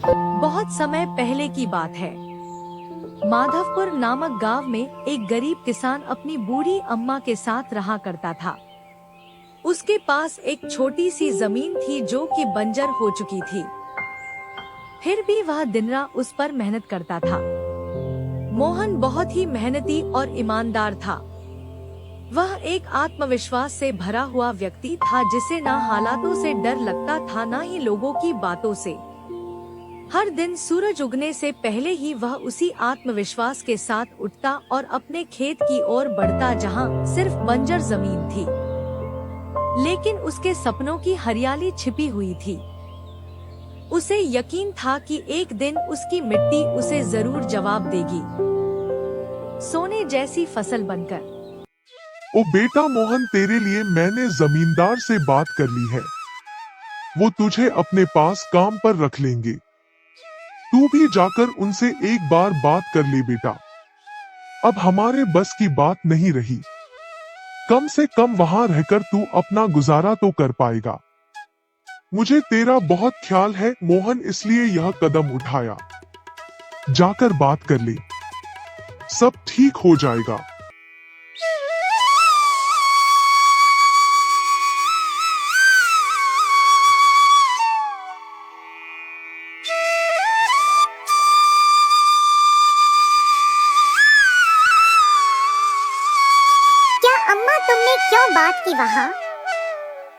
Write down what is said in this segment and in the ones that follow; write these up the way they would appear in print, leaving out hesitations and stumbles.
बहुत समय पहले की बात है। माधवपुर नामक गांव में एक गरीब किसान अपनी बूढ़ी अम्मा के साथ रहा करता था। उसके पास एक छोटी सी जमीन थी जो कि बंजर हो चुकी थी। फिर भी वह दिन रात उस पर मेहनत करता था। मोहन बहुत ही मेहनती और ईमानदार था। वह एक आत्मविश्वास से भरा हुआ व्यक्ति था जिसे ना हालातों से डर लगता था ना ही लोगों की बातों से। हर दिन सूरज उगने से पहले ही वह उसी आत्मविश्वास के साथ उठता और अपने खेत की ओर बढ़ता जहां सिर्फ बंजर जमीन थी, लेकिन उसके सपनों की हरियाली छिपी हुई थी। उसे यकीन था कि एक दिन उसकी मिट्टी उसे जरूर जवाब देगी, सोने जैसी फसल बनकर। ओ बेटा मोहन, तेरे लिए मैंने जमींदार से बात कर ली है। वो तुझे अपने पास काम पर रख लेंगे। तू भी जाकर उनसे एक बार बात कर ले बेटा। अब हमारे बस की बात नहीं रही। कम से कम वहां रहकर तू अपना गुजारा तो कर पाएगा। मुझे तेरा बहुत ख्याल है मोहन, इसलिए यह कदम उठाया। जाकर बात कर ले, सब ठीक हो जाएगा। अम्मा, तुमने क्यों बात की वहाँ?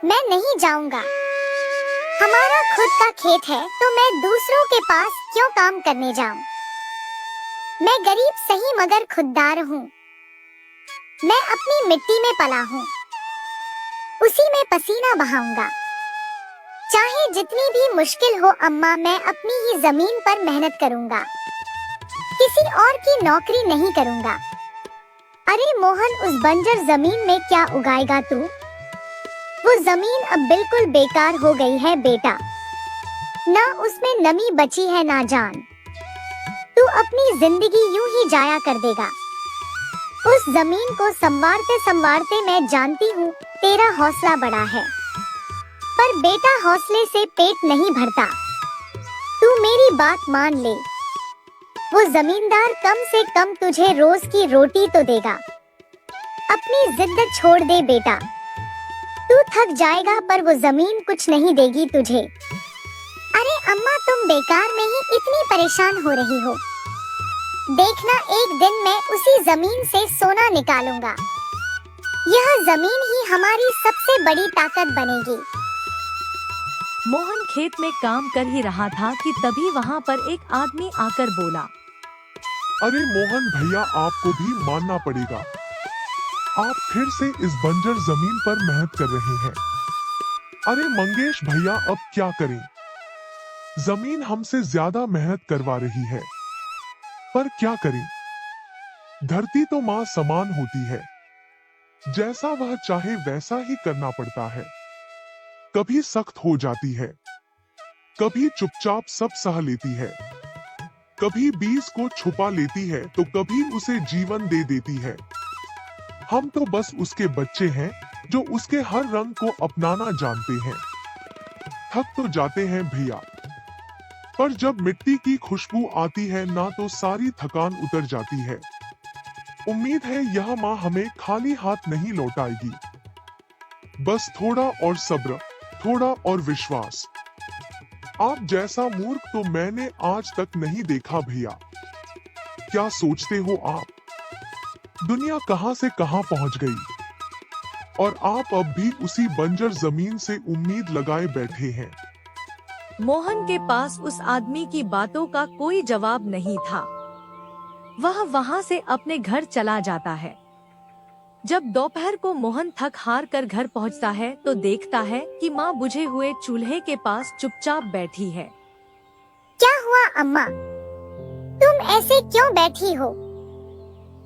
मैं नहीं जाऊंगा। हमारा खुद का खेत है तो मैं दूसरों के पास क्यों काम करने जाऊं? मैं गरीब सही मगर खुददार हूँ। मैं अपनी मिट्टी में पला हूँ, उसी में पसीना बहाऊंगा। चाहे जितनी भी मुश्किल हो अम्मा, मैं अपनी ही जमीन पर मेहनत करूंगा। किसी और की नौकरी नहीं करूंगा। अरे मोहन, उस बंजर जमीन में क्या उगाएगा तू? वो जमीन अब बिल्कुल बेकार हो गई है बेटा। ना उसमें नमी बची है ना जान। तू अपनी जिंदगी यूं ही जाया कर देगा। उस जमीन को संवारते संवारते मैं जानती हूँ तेरा हौसला बड़ा है, पर बेटा हौसले से पेट नहीं भरता। तू मेरी बात मान ले। वो जमींदार कम से कम तुझे रोज की रोटी तो देगा। अपनी जिद छोड़ दे बेटा। तू थक जाएगा पर वो जमीन कुछ नहीं देगी तुझे। अरे अम्मा, तुम बेकार में ही इतनी परेशान हो रही हो। देखना, एक दिन मैं उसी जमीन से सोना निकालूंगा। यह जमीन ही हमारी सबसे बड़ी ताकत बनेगी। मोहन खेत में काम कर ही रहा था कि तभी वहाँ पर एक आदमी आकर बोला, अरे मोहन भैया, आपको भी मानना पड़ेगा। आप फिर से इस बंजर जमीन पर मेहनत कर रहे हैं। अरे मंगेश भैया, अब क्या करें? जमीन हमसे ज्यादा मेहनत करवा रही है, पर क्या करें? धरती तो माँ समान होती है। जैसा वह चाहे वैसा ही करना पड़ता है। कभी सख्त हो जाती है, कभी चुपचाप सब सह लेती है, कभी बीज को छुपा लेती है तो कभी उसे जीवन दे देती है। हम तो बस उसके बच्चे हैं जो उसके हर रंग को अपनाना जानते हैं। थक तो जाते हैं भैया, पर जब मिट्टी की खुशबू आती है ना तो सारी थकान उतर जाती है। उम्मीद है यह माँ हमें खाली हाथ नहीं लौटाएगी। बस थोड़ा और सब्र, थोड़ा और विश्वास। आप जैसा मूर्ख तो मैंने आज तक नहीं देखा भैया। क्या सोचते हो आप? दुनिया कहां से कहां पहुंच गई और आप अब भी उसी बंजर जमीन से उम्मीद लगाए बैठे हैं। मोहन के पास उस आदमी की बातों का कोई जवाब नहीं था। वह वहां से अपने घर चला जाता है। जब दोपहर को मोहन थक हार कर घर पहुंचता है तो देखता है कि माँ बुझे हुए चूल्हे के पास चुपचाप बैठी है। क्या हुआ अम्मा? तुम ऐसे क्यों बैठी हो?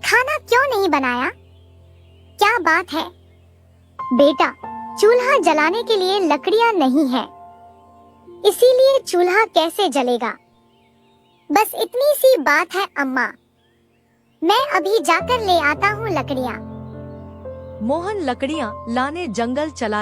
खाना क्यों नहीं बनाया? क्या बात है? बेटा, चूल्हा जलाने के लिए लकड़ियाँ नहीं है, इसीलिए चूल्हा कैसे जलेगा? बस इतनी सी बात है अम्मा। मैं अभी जाकर ले आता हूँ लकड़ियाँ। मोहन लकड़ियाँ लाने जंगल चला